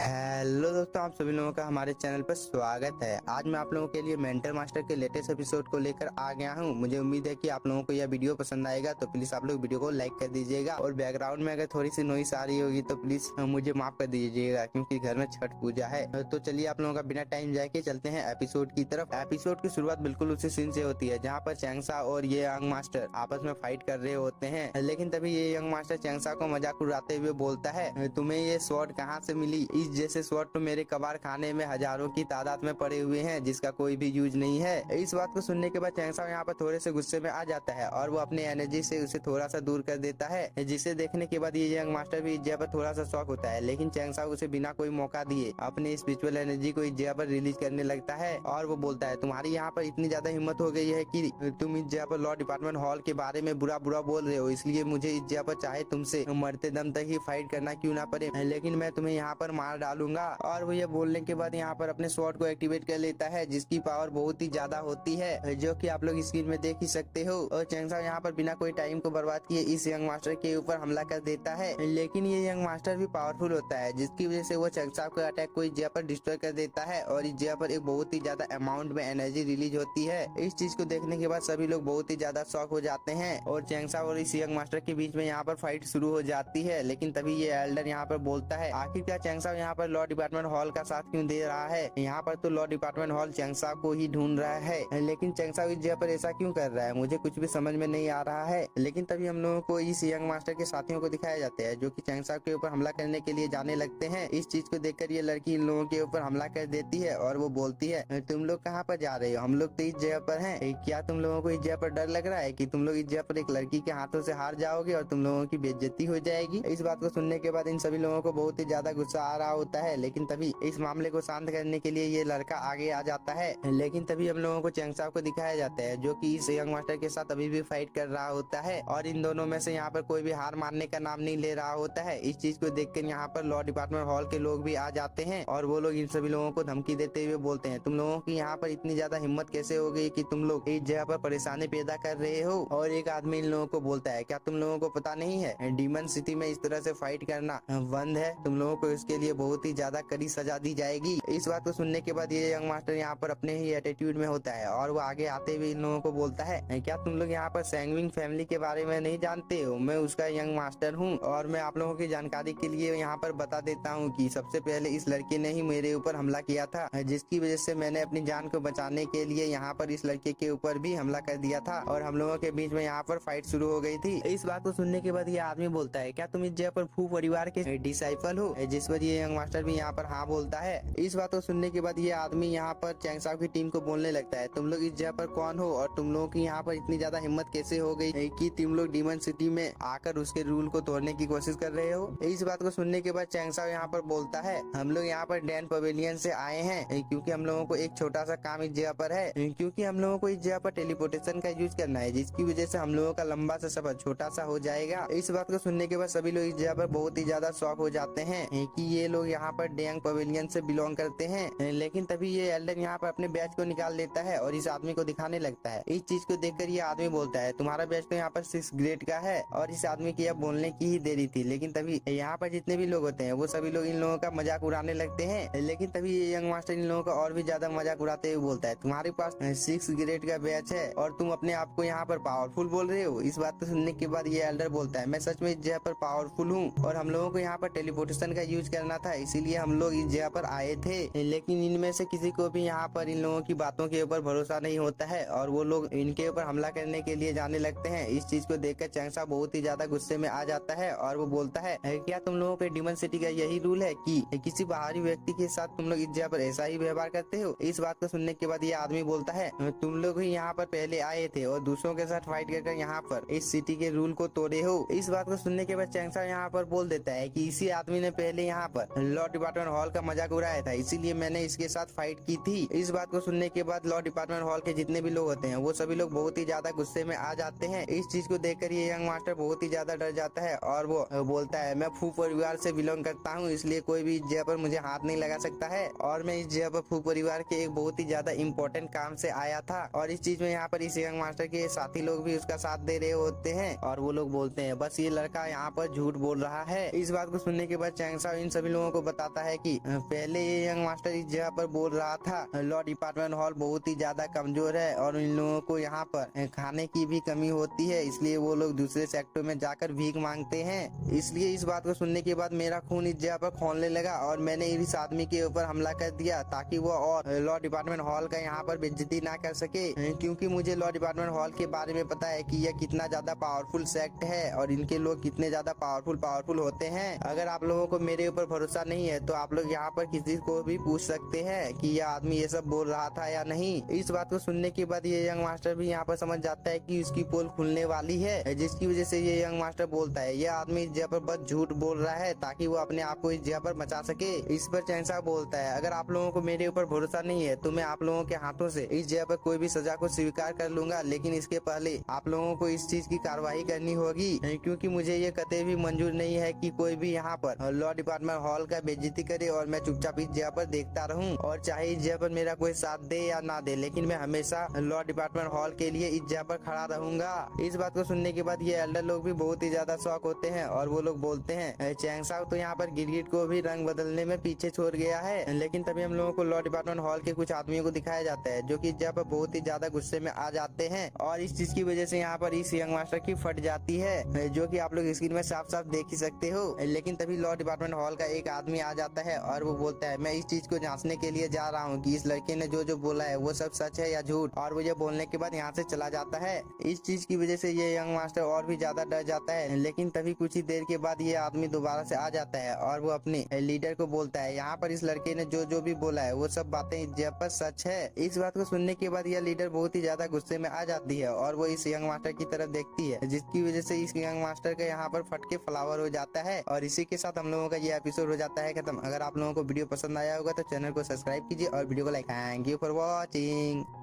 Hello दोस्तों, आप सभी लोगों का हमारे चैनल पर स्वागत है। आज मैं आप लोगों के लिए मेंटर मास्टर के लेटेस्ट एपिसोड को लेकर आ गया हूं। मुझे उम्मीद है कि आप लोगों को यह वीडियो पसंद आएगा, तो प्लीज आप लोग वीडियो को लाइक कर दीजिएगा। और बैकग्राउंड में अगर थोड़ी सी नॉइस आ रही होगी तो प्लीज मुझे माफ कर दीजिएगा, क्योंकि घर में छठ पूजा है। तो चलिए आप लोगों का बिना टाइम जाए के चलते हैं एपिसोड की तरफ। एपिसोड की शुरुआत बिल्कुल उसी सीन से होती है जहाँ पर चैंगसा और ये यंग मास्टर आपस में फाइट कर रहे होते हैं। लेकिन तभी ये यंग मास्टर चैंगसा को मजाक उड़ाते हुए बोलता है, तुम्हें ये स्वॉर्ड कहाँ से मिली? इस जैसे स्वॉर्ड तो मेरे कबाड़ खाने में हजारों की तादाद में पड़े हुए हैं, जिसका कोई भी यूज नहीं है। इस बात को सुनने के बाद चैंगसा यहाँ पर थोड़े से गुस्से में आ जाता है और वो अपनी एनर्जी से उसे थोड़ा सा दूर कर देता है, जिसे देखने के बाद ये यंग मास्टर भी इस जगह पर थोड़ा सा शॉक होता है। लेकिन चैंगसा उसे बिना कोई मौका दिए अपनी स्पिरिचुअल एनर्जी को इस जगह पर रिलीज करने लगता है और वो बोलता है, तुम्हारी यहाँ पर इतनी ज्यादा हिम्मत हो गई है कि तुम इस जगह पर लॉ डिपार्टमेंट हॉल के बारे में बुरा बुरा बोल रहे हो, इसलिए मुझे इस जगह पर चाहे तुमसे मरते दम तक ही फाइट करना क्यों ना पड़े, लेकिन मैं तुम्हें यहाँ पर मार डालूंगा। और वो ये बोलने के बाद यहाँ पर अपने स्वॉर्ड को एक्टिवेट कर लेता है, जिसकी पावर बहुत ही ज्यादा होती है, जो कि आप लोग स्क्रीन में देख ही सकते हो। और चैंगसा यहाँ पर बिना कोई टाइम को बर्बाद किए इस यंग मास्टर के ऊपर हमला कर देता है। लेकिन ये यंग मास्टर भी पावरफुल होता है, जिसकी वजह से वो चैंगसा को अटैक को इस जगह पर डिस्ट्रॉय कर देता है और इस जगह पर एक बहुत ही ज्यादा अमाउंट में एनर्जी रिलीज होती है। इस चीज को देखने के बाद सभी लोग बहुत ही ज्यादा शॉक हो जाते हैं और चैंगसा और इस यंग मास्टर के बीच में यहाँ पर फाइट शुरू हो जाती है। लेकिन तभी ये एल्डर यहाँ पर बोलता है, आखिरकार चैंगसा यहाँ पर लॉ डिपार्टमेंट हॉल का साथ क्यों दे रहा है? यहाँ पर तो लॉ डिपार्टमेंट हॉल चैंगसा को ही ढूंढ रहा है, लेकिन चैंगसा इस जगह पर ऐसा क्यों कर रहा है? मुझे कुछ भी समझ में नहीं आ रहा है। लेकिन तभी हम लोगों को इस यंग मास्टर के साथियों को दिखाया जाता है, जो कि चैंगसा के ऊपर हमला करने के लिए जाने लगते हैं। इस चीज को देखकर ये लड़की इन लोगों के ऊपर हमला कर देती है और वो बोलती है, तुम लोग कहाँ पर जा रहे हो? हम लोग तो इस जगह पर हैं। क्या तुम लोगों को इस जगह पर डर लग रहा है कि तुम लोग इस जगह पर एक लड़की के हाथों से हार जाओगे और तुम लोगों की बेइज्जती हो जाएगी? इस बात को सुनने के बाद इन सभी लोगों को बहुत ही ज्यादा गुस्सा आ रहा होता है। लेकिन तभी इस मामले को शांत करने के लिए ये लड़का आगे आ जाता है। लेकिन तभी हम लोगों को चैंगसा को दिखाया जाता है, जो कि इस यंग मास्टर के साथ अभी भी फाइट कर रहा होता है और इन दोनों में से यहाँ पर कोई भी हार मानने का नाम नहीं ले रहा होता है। इस चीज को देखकर यहाँ पर लॉ डिपार्टमेंट हॉल के लोग भी आ जाते हैं और वो लोग इन सभी लोगों को धमकी देते हुए बोलते हैं, तुम लोगों की यहाँ पर इतनी ज्यादा हिम्मत कैसे हो गई कि तुम लोग इस जगह पर परेशानी पैदा कर रहे हो? और एक आदमी इन लोगों को बोलता है, क्या तुम लोगों को पता नहीं है डीमन सिटी में इस तरह से फाइट करना बंद है? तुम लोगों को इसके लिए बहुत ही ज्यादा कड़ी सजा दी जाएगी। इस बात को सुनने के बाद ये यंग मास्टर यहाँ पर अपने ही एटीट्यूड में होता है और वो आगे आते हुए इन लोगों को बोलता है, क्या तुम लोग यहाँ पर सैंगविन फैमिली के बारे में नहीं जानते हो? मैं उसका यंग मास्टर हूँ और मैं आप लोगों की जानकारी के लिए यहाँ पर बता देता हूँ कि सबसे पहले इस लड़के ने ही मेरे ऊपर हमला किया था, जिसकी वजह से मैंने अपनी जान को बचाने के लिए यहाँ पर इस लड़के के ऊपर भी हमला कर दिया था और हम लोगों के बीच में यहाँ पर फाइट शुरू हो गई थी। इस बात को सुनने के बाद ये आदमी बोलता है, क्या तुम इस जगह पर फू परिवार के डिसाइपल हो? जिस पर ये यंग मास्टर भी यहाँ पर हाँ बोलता है। इस बात को सुनने के बाद ये आदमी यहाँ पर चैंगसा की टीम को बोलने लगता है, तुम लोग इस जगह पर कौन हो और तुम लोगों की यहाँ पर इतनी ज्यादा हिम्मत कैसे हो गई कि तुम लोग डीमन सिटी में आकर उसके रूल को तोड़ने की कोशिश कर रहे हो? इस बात को सुनने के बाद चैंगसा यहाँ पर बोलता है, हम लोग यहाँ पर डैन पवेलियन से आए हैं क्योंकि हम लोगों को एक छोटा सा काम इस जगह पर है, क्योंकि हम लोगों को इस जगह पर टेलीपोर्टेशन का यूज करना है, जिसकी वजह से हम लोगों का लंबा सा सफर छोटा सा हो जाएगा। इस बात को सुनने के बाद सभी लोग इस जगह पर बहुत ही ज्यादा शॉक हो जाते हैं कि ये लोग यहाँ पर डैंग पवेलियन से बिलोंग करते हैं। लेकिन तभी ये एल्डर यहाँ पर अपने बैच को निकाल लेता है और इस आदमी को दिखाने लगता है। इस चीज को देखकर ये आदमी बोलता है, तुम्हारा बैच तो यहाँ पर 6 ग्रेड का है। और इस आदमी की अब बोलने की ही देरी थी। लेकिन तभी यहाँ पर जितने भी लोग होते हैं वो सभी लोग इन लोगों का मजाक उड़ाने लगते हैं। लेकिन तभी ये यंग मास्टर इन लोगों का और भी ज्यादा मजाक उड़ाते हुए बोलता है, तुम्हारे पास 6 ग्रेड का बैच है और तुम अपने आप को यहाँ पर पावरफुल बोल रहे हो? इस बात को सुनने के बाद ये एल्डर बोलता है, मैं सच में इस जगह पर पावरफुल हूँ और हम लोगों को यहाँ पर टेलीपोर्टेशन का यूज करना था, इसीलिए हम लोग इस जगह पर आए थे। लेकिन इनमें से किसी को भी यहाँ पर इन लोगों की बातों के ऊपर भरोसा नहीं होता है और वो लोग इनके ऊपर हमला करने के लिए जाने लगते हैं। इस चीज को देखकर चैंगसा बहुत ही ज्यादा गुस्से में आ जाता है और वो बोलता है, क्या तुम लोगों के डीमन सिटी का यही रूल है कि किसी बाहरी व्यक्ति के साथ तुम लोग इस जगह पर ऐसा ही व्यवहार करते हो? इस बात को सुनने के बाद ये आदमी बोलता है, तुम लोग ही यहाँ पर पहले आए थे और दूसरों के साथ फाइट कर यहाँ पर इस सिटी के रूल को तोड़े हो। इस बात को सुनने के बाद चैंगसा यहाँ पर बोल देता है कि इसी आदमी ने पहले यहाँ पर लॉ डिपार्टमेंट हॉल का मजाक उड़ाया था, इसीलिए मैंने इसके साथ फाइट की थी। इस बात को सुनने के बाद लॉ डिपार्टमेंट हॉल के जितने भी लोग होते हैं वो सभी लोग बहुत ही ज्यादा गुस्से में आ जाते हैं। इस चीज को देखकर ये यंग मास्टर बहुत ही ज्यादा डर जाता है और वो बोलता है, मैं फू परिवार से बिलोंग करता हूँ, इसलिए कोई भी इस जगह पर मुझे हाथ नहीं लगा सकता है और मैं इस जगह पर फू परिवार के एक बहुत ही ज्यादा इम्पोर्टेंट काम से आया था। और इस चीज में यहाँ पर इस यंग मास्टर के साथी लोग भी उसका साथ दे रहे होते हैं और वो लोग बोलते हैं, बस ये लड़का यहाँ पर झूठ बोल रहा है। इस बात को सुनने के बाद चैंगसा इन सभी लोगों को बताता है कि पहले ये यंग मास्टर इस जगह पर बोल रहा था लॉ डिपार्टमेंट हॉल बहुत ही ज्यादा कमजोर है और इन लोगों को यहाँ पर खाने की भी कमी होती है, इसलिए वो लोग दूसरे सेक्टर में जाकर भीख मांगते हैं। इसलिए इस बात को सुनने के बाद मेरा खून इस जगह पर खौलने लगा और मैंने इस आदमी के ऊपर हमला कर दिया ताकि वो और लॉ डिपार्टमेंट हॉल का यहाँ पर बेइज्जती ना कर सके, क्योंकि मुझे लॉ डिपार्टमेंट हॉल के बारे में पता है कि यह कितना ज्यादा पावरफुल सेक्ट है और इनके लोग कितने ज्यादा पावरफुल होते हैं। अगर आप लोगों को मेरे ऊपर भरोसा नहीं है तो आप लोग यहाँ पर किसी को भी पूछ सकते हैं कि यह आदमी ये सब बोल रहा था या नहीं। इस बात को सुनने के बाद ये यंग मास्टर भी यहाँ पर समझ जाता है कि उसकी पोल खुलने वाली है, जिसकी वजह से ये यंग मास्टर बोलता है यह आदमी इस जगह पर बस झूठ बोल रहा है ताकि वो अपने आप को इस जगह पर बचा सके। इस पर चैंसा बोलता है अगर आप लोगों को मेरे ऊपर भरोसा नहीं है तो मैं आप लोगों के हाथों से इस जगह पर कोई भी सजा को स्वीकार कर लूंगा, लेकिन इसके पहले आप लोगों को इस चीज की कार्रवाई करनी होगी, क्योंकि मुझे ये कतई भी मंजूर नहीं है कि कोई भी यहाँ पर लॉ डिपार्टमेंट हॉल का बेइज्जती करे और मैं चुपचाप इस जगह पर देखता रहूं। और चाहे इस जगह पर मेरा कोई साथ दे या ना दे, लेकिन मैं हमेशा लॉ डिपार्टमेंट हॉल के लिए इस जगह पर खड़ा रहूंगा। इस बात को सुनने के बाद ये एल्डर लोग भी बहुत ही ज्यादा शौक होते हैं और वो लोग बोलते हैं चैंगसा तो यहाँ पर गिरगिट को भी रंग बदलने में पीछे छोड़ गया है। लेकिन तभी हम लोगों को लॉ डिपार्टमेंट हॉल के कुछ आदमियों को दिखाया जाता है जो कि इस जगह पर बहुत ही ज्यादा गुस्से में आ जाते हैं और इस चीज की वजह से यहाँ पर इस यंग मास्टर की फट जाती है, जो कि आप लोग स्क्रीन में साफ साफ देख ही सकते हो। लेकिन तभी लॉ डिपार्टमेंट हॉल का एक आदमी आ जाता है और वो बोलता है मैं इस चीज को जांचने के लिए जा रहा हूँ कि इस लड़के ने जो जो बोला है वो सब सच है या झूठ, और वो ये बोलने के बाद यहाँ से चला जाता है। इस चीज की वजह से ये यंग मास्टर और भी ज्यादा डर जाता है। लेकिन तभी कुछ ही देर के बाद ये आदमी दोबारा से आ जाता है और वो अपने लीडर को बोलता है यहाँ पर इस लड़के ने जो जो भी बोला है वो सब बातें इस जगह पर सच है। इस बात को सुनने के बाद यह लीडर बहुत ही ज्यादा गुस्से में आ जाती है और वो इस यंग मास्टर की तरफ देखती है, जिसकी वजह से इस यंग मास्टर का यहाँ पर फटके फ्लावर हो जाता है। और इसी के साथ हम लोगों का ये एपिसोड हो जाता है खत्म। अगर आप लोगों को वीडियो पसंद आया होगा तो चैनल को सब्सक्राइब कीजिए और वीडियो को like. Thank you for watching.